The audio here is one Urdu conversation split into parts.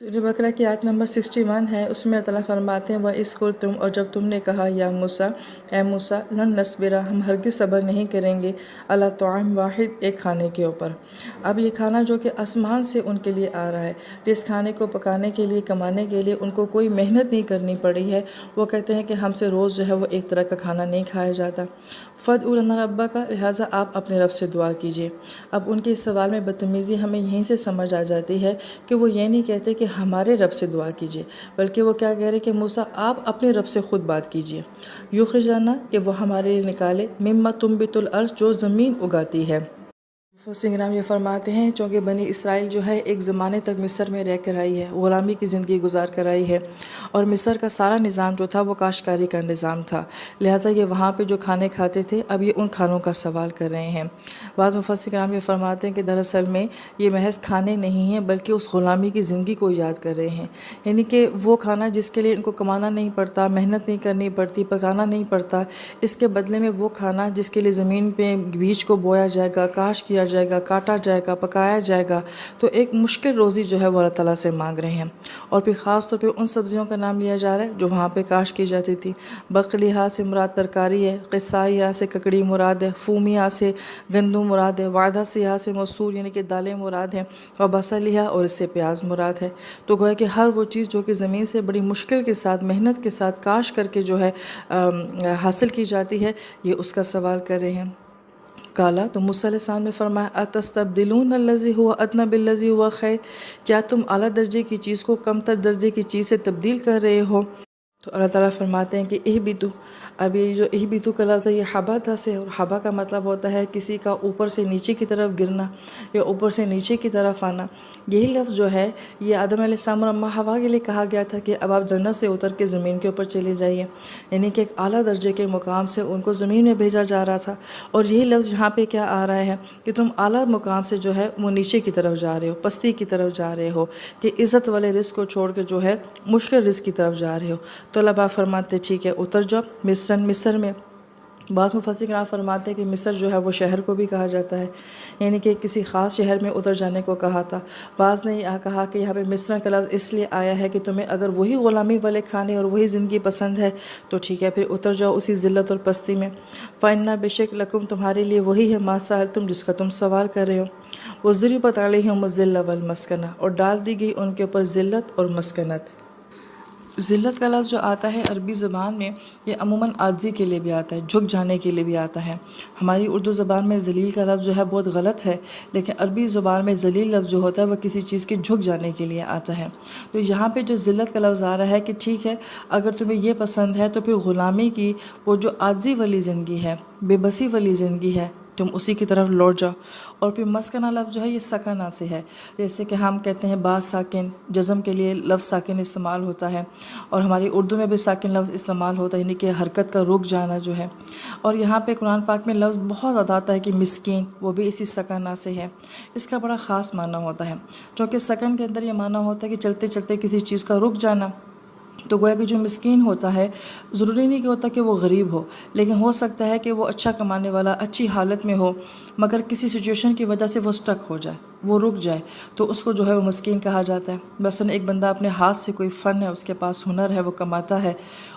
سورہ بقرہ کی آیت نمبر 61 ہے، اس میں اللہ تعالیٰ فرماتے ہیں وَإِذْ قُلْتُمْ، اور جب تم نے کہا یا موسیٰ، اے موسیٰ، لن نصبر، ہم ہرگز صبر نہیں کریں گے، علی طعام واحد، ایک کھانے کے اوپر۔ اب یہ کھانا جو کہ آسمان سے ان کے لیے آ رہا ہے، جس کھانے کو پکانے کے لیے، کمانے کے لیے ان کو کوئی محنت نہیں کرنی پڑی ہے، وہ کہتے ہیں کہ ہم سے روز جو ہے وہ ایک طرح کا کھانا نہیں کھایا جاتا۔ فَادْعُوا لَنَا رَبَّكَ، لہٰذا آپ اپنے رب سے دعا کیجئے۔ اب ان کے اس سوال میں بدتمیزی ہمیں یہیں سے سمجھ آ جاتی ہے کہ وہ یہ نہیں کہتے کہ ہمارے رب سے دعا کیجئے، بلکہ وہ کیا کہہ رہے کہ موسیٰ آپ اپنے رب سے خود بات کیجئے۔ یخرج لنا، کہ وہ ہمارے لیے نکالے، مما تنبت الارض، جو زمین اگاتی ہے۔ مفسرین کرام یہ فرماتے ہیں چونکہ بنی اسرائیل جو ہے ایک زمانے تک مصر میں رہ کر آئی ہے، غلامی کی زندگی گزار کر آئی ہے، اور مصر کا سارا نظام جو تھا وہ کاشتکاری کا نظام تھا، لہٰذا یہ وہاں پہ جو کھانے کھاتے تھے اب یہ ان کھانوں کا سوال کر رہے ہیں۔ بعض مفسرین کرام یہ فرماتے ہیں کہ دراصل میں یہ محض کھانے نہیں ہیں بلکہ اس غلامی کی زندگی کو یاد کر رہے ہیں، یعنی کہ وہ کھانا جس کے لیے ان کو کمانا نہیں پڑتا، محنت نہیں کرنی پڑتی، پکانا نہیں پڑتا، اس کے بدلے میں وہ کھانا جس کے لیے زمین پہ بیج کو بویا جائے گا، کاشت کیا جائے گا، کاٹا جائے گا، پکایا جائے گا، تو ایک مشکل روزی جو ہے وہ اللہ تعالیٰ سے مانگ رہے ہیں۔ اور پھر خاص طور پہ ان سبزیوں کا نام لیا جا رہا ہے جو وہاں پہ کاشت کی جاتی تھی۔ بقلیہا سے مراد ترکاری ہے، قصائیہ سے ککڑی مراد ہے، فومیہ سے گندم مراد ہے، وعدہ سیاہ سے مسور یعنی کہ دالیں مراد ہیں، اور بصلیہا، اور اس سے پیاز مراد ہے۔ تو گویا کہ ہر وہ چیز جو کہ زمین سے بڑی مشکل کے ساتھ، محنت کے ساتھ کاشت کر کے جو ہے حاصل کی جاتی ہے، یہ اس کا سوال کر رہے ہیں۔ کالا، تو موسیٰ علیہ السلام نے فرمایا اتستبدلون الذی هو ادنی بالذی هو خیر، کیا تم اعلیٰ درجے کی چیز کو کم تر درجے کی چیز سے تبدیل کر رہے ہو؟ تو اللہ تعالیٰ فرماتے ہیں کہ اہبطوا، اب یہ جو اہبطوا کا لفظ ہے یہ حبطہ سے، اور حبا کا مطلب ہوتا ہے کسی کا اوپر سے نیچے کی طرف گرنا یا اوپر سے نیچے کی طرف آنا۔ یہی لفظ جو ہے یہ آدم علیہ السلام اور اماں حوا کے لیے کہا گیا تھا کہ اب آپ جنت سے اتر کے زمین کے اوپر چلے جائیے، یعنی کہ ایک اعلیٰ درجے کے مقام سے ان کو زمین میں بھیجا جا رہا تھا۔ اور یہی لفظ یہاں پہ کیا آ رہا ہے کہ تم اعلیٰ مقام سے جو ہے وہ نیچے کی طرف جا رہے ہو، پستی کی طرف جا رہے ہو، کہ عزت والے رزق کو چھوڑ کے جو ہے مشکل رزق کی طرف جا رہے ہو۔ تو اللہ پاک فرماتے ٹھیک ہے اتر جاؤ مصر میں۔ بعض مفسرین کرام فرماتے ہیں کہ مصر جو ہے وہ شہر کو بھی کہا جاتا ہے، یعنی کہ کسی خاص شہر میں اتر جانے کو کہا تھا۔ بعض نے یہ کہا کہ یہاں پہ مصر کا لفظ اس لیے آیا ہے کہ تمہیں اگر وہی غلامی والے کھانے اور وہی زندگی پسند ہے تو ٹھیک ہے پھر اتر جاؤ اسی ذلت اور پستی میں۔ فَإِنَّ بِشَكْ لَكُمْ، تمہارے لیے وہی ہے مَا سَأَلْتُمْ، جس کا تم سوال کر رہے ہو۔ وَضُرِبَتْ عَلَيْهِمُ الذِّلَّةُ وَالْمَسْكَنَةُ، اور ڈال دی گئی ان کے اوپر ذلت اور مسکنت۔ ذلت کا لفظ جو آتا ہے عربی زبان میں یہ عموماً عاجزی کے لیے بھی آتا ہے، جھک جانے کے لیے بھی آتا ہے۔ ہماری اردو زبان میں ذلیل کا لفظ جو ہے بہت غلط ہے، لیکن عربی زبان میں ذلیل لفظ جو ہوتا ہے وہ کسی چیز کے جھک جانے کے لیے آتا ہے۔ تو یہاں پہ جو ذلت کا لفظ آ رہا ہے کہ ٹھیک ہے اگر تمہیں یہ پسند ہے تو پھر غلامی کی وہ جو عاجزی والی زندگی ہے، بے بسی والی زندگی ہے، تم اسی کی طرف لوٹ جاؤ۔ اور پھر مسکنہ لفظ جو ہے یہ سکنہ سے ہے، جیسے کہ ہم کہتے ہیں با ساکن، جزم کے لیے لفظ ساکن استعمال ہوتا ہے، اور ہماری اردو میں بھی ساکن لفظ استعمال ہوتا ہے، یعنی کہ حرکت کا رک جانا جو ہے۔ اور یہاں پہ قرآن پاک میں لفظ بہت زیادہ آتا ہے کہ مسکین، وہ بھی اسی سکنہ سے ہے۔ اس کا بڑا خاص معنی ہوتا ہے، چونکہ سکن کے اندر یہ معنی ہوتا ہے کہ چلتے چلتے کسی چیز کا رک جانا۔ تو گویا کہ جو مسکین ہوتا ہے ضروری نہیں کہ ہوتا کہ وہ غریب ہو، لیکن ہو سکتا ہے کہ وہ اچھا کمانے والا اچھی حالت میں ہو مگر کسی سچویشن کی وجہ سے وہ سٹک ہو جائے، وہ رک جائے، تو اس کو جو ہے وہ مسکین کہا جاتا ہے۔ مثلا ایک بندہ اپنے ہاتھ سے کوئی فن ہے، اس کے پاس ہنر ہے، وہ کماتا ہے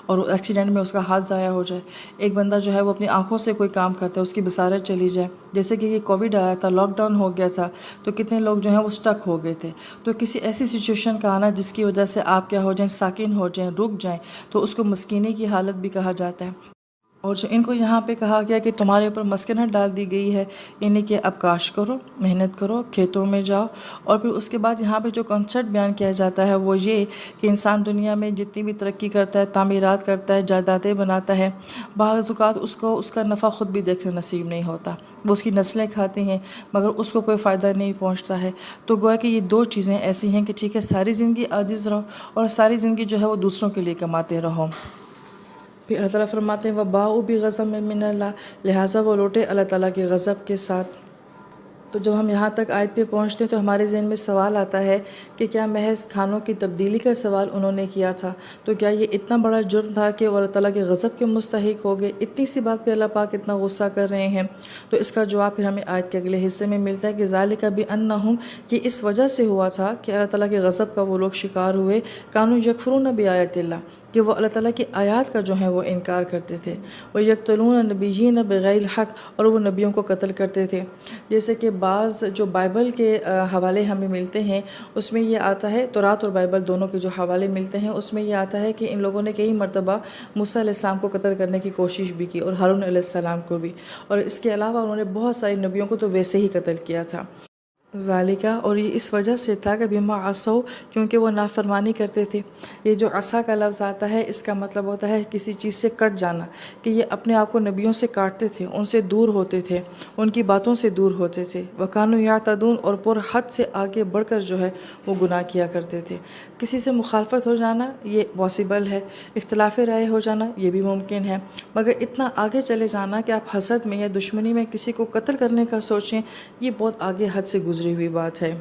اور ایکسیڈنٹ میں اس کا ہاتھ ضائع ہو جائے۔ ایک بندہ جو ہے وہ اپنی آنکھوں سے کوئی کام کرتا ہے، اس کی بصارت چلی جائے، جیسے کہ یہ کووڈ آیا تھا، لاک ڈاؤن ہو گیا تھا، تو کتنے لوگ جو ہیں وہ سٹک ہو گئے تھے۔ تو کسی ایسی سچویشن کا آنا جس کی وجہ سے آپ کیا ہو جائیں، ساکن ہو جائیں، رک جائیں، تو اس کو مسکینی کی حالت بھی کہا جاتا ہے۔ اور جو ان کو یہاں پہ کہا گیا کہ تمہارے اوپر مسکنت ڈال دی گئی ہے، یعنی کہ اب کاشت کرو، محنت کرو، کھیتوں میں جاؤ۔ اور پھر اس کے بعد یہاں پہ جو کنسپٹ بیان کیا جاتا ہے وہ یہ کہ انسان دنیا میں جتنی بھی ترقی کرتا ہے، تعمیرات کرتا ہے، جائیدادیں بناتا ہے، بعض اوقات اس کا نفع خود بھی دیکھنا نصیب نہیں ہوتا، وہ اس کی نسلیں کھاتی ہیں مگر اس کو کوئی فائدہ نہیں پہنچتا ہے۔ تو گویا کہ یہ دو چیزیں ایسی ہیں کہ ٹھیک ہے ساری زندگی عاجز رہو اور ساری زندگی جو ہے وہ دوسروں کے لیے کماتے رہو۔ پھر اللہ تعالیٰ فرماتے ہیں وَبَاءُوا بِغَضَبٍ مِّنَ اللَّهِ، لہٰذا وہ لوٹے اللہ تعالیٰ کے غضب کے ساتھ۔ تو جب ہم یہاں تک آیت پہ پہنچتے ہیں تو ہمارے ذہن میں سوال آتا ہے کہ کیا محض کھانوں کی تبدیلی کا سوال انہوں نے کیا تھا؟ تو کیا یہ اتنا بڑا جرم تھا کہ وہ اللہ تعالیٰ کے غضب کے مستحق ہو گئے؟ اتنی سی بات پہ اللہ پاک اتنا غصہ کر رہے ہیں؟ تو اس کا جواب پھر ہمیں آیت کے اگلے حصے میں ملتا ہے کہ ذالک بانہم، کہ اس وجہ سے ہوا تھا کہ اللہ تعالیٰ کے غضب کا وہ لوگ شکار ہوئے، کانوا یکفرون بآیات اللہ، کہ وہ اللہ تعالیٰ کی آیات کا جو ہے وہ انکار کرتے تھے، وَيَقْتُلُونَ النَّبِيِّينَ بِغَيْرِ الْحَقِّ، اور وہ نبیوں کو قتل کرتے تھے۔ جیسے کہ بعض جو بائبل کے حوالے ہمیں ملتے ہیں اس میں یہ آتا ہے، تورات اور بائبل دونوں کے جو حوالے ملتے ہیں اس میں یہ آتا ہے کہ ان لوگوں نے کئی مرتبہ موسیٰ علیہ السلام کو قتل کرنے کی کوشش بھی کی اور ہارون علیہ السلام کو بھی، اور اس کے علاوہ انہوں نے بہت ساری نبیوں کو تو ویسے ہی قتل کیا تھا۔ ذالکہ، اور یہ اس وجہ سے تھا کہ بما عصوا، کیونکہ وہ نافرمانی کرتے تھے۔ یہ جو عصا کا لفظ آتا ہے اس کا مطلب ہوتا ہے کسی چیز سے کٹ جانا، کہ یہ اپنے آپ کو نبیوں سے کاٹتے تھے، ان سے دور ہوتے تھے، ان کی باتوں سے دور ہوتے تھے۔ وَكَانُوا يَعْتَدُونَ، اور پر حد سے آگے بڑھ کر جو ہے وہ گناہ کیا کرتے تھے۔ کسی سے مخالفت ہو جانا یہ پاسبل ہے، اختلاف رائے ہو جانا یہ بھی ممکن ہے، مگر اتنا آگے چلے جانا کہ آپ حسد میں یا دشمنی میں کسی کو قتل کرنے کا سوچیں، یہ بہت آگے حد سے گزری ہوئی بات ہے۔